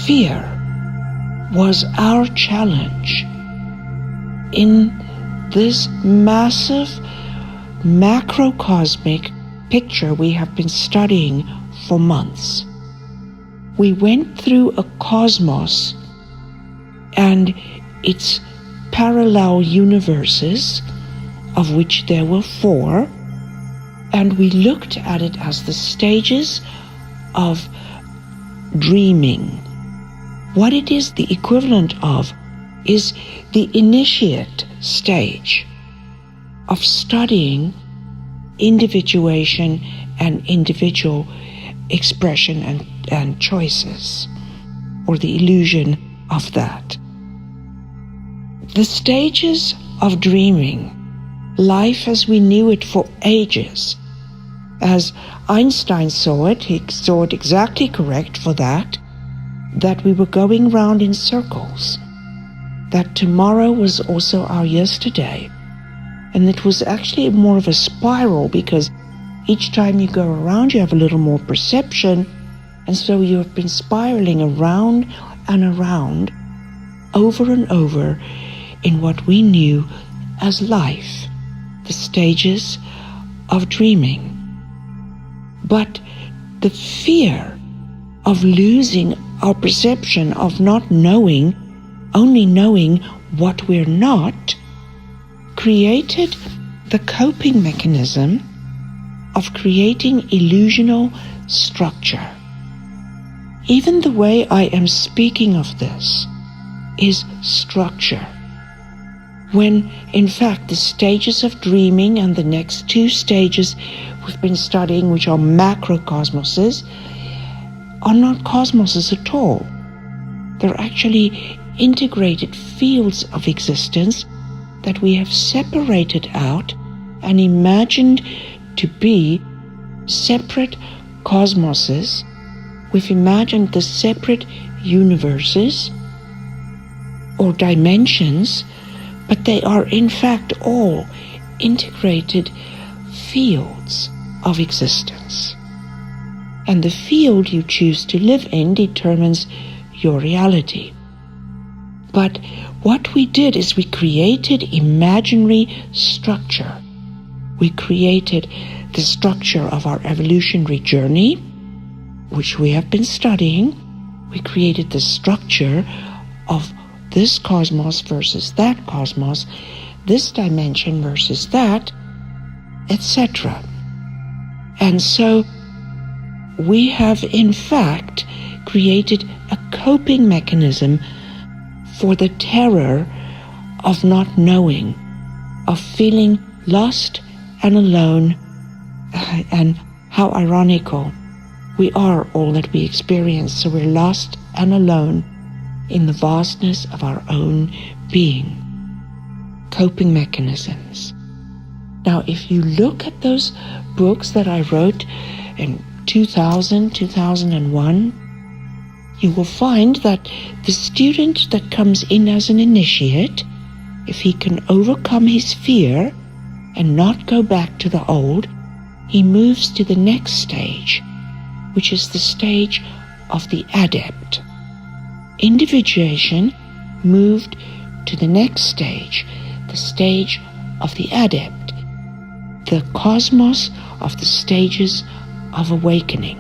fear was our challenge in this massive macrocosmic picture we have been studying for months. We went through a cosmos and its parallel universes, of which there were 4, and we looked at it as the stages of dreaming. What it is the equivalent of is the initiate stage of studying individuation and individual expression and choices, or the illusion of that. The stages of dreaming, life as we knew it for ages. As Einstein saw it, he saw it exactly correct for that we were going round in circles, that tomorrow was also our yesterday, and it was actually more of a spiral, because each time you go around you have a little more perception, and so you have been spiraling around and around, over and over, in what we knew as life, the stages of dreaming. But the fear of losing our perception, of not knowing, only knowing what we're not, created the coping mechanism of creating illusional structure. Even the way I am speaking of this is structure, when in fact the stages of dreaming and the next 2 stages we've been studying, which are macrocosmoses, are not cosmoses at all. They're actually integrated fields of existence that we have separated out and imagined to be separate cosmoses. We've imagined the separate universes or dimensions, but they are in fact all integrated fields of existence. And the field you choose to live in determines your reality. But what we did is we created imaginary structure. We created the structure of our evolutionary journey, which we have been studying. We created the structure of this cosmos versus that cosmos, this dimension versus that, etc. And so we have in fact created a coping mechanism for the terror of not knowing, of feeling lost and alone. And how ironical, we are all that we experience, so we're lost and alone in the vastness of our own being. Coping mechanisms. Now, if you look at those books that I wrote in 2000, 2001, you will find that the student that comes in as an initiate, if he can overcome his fear and not go back to the old, he moves to the next stage, which is the stage of the adept. Individuation moved to the next stage, the stage of the adept, the cosmos of the stages of awakening.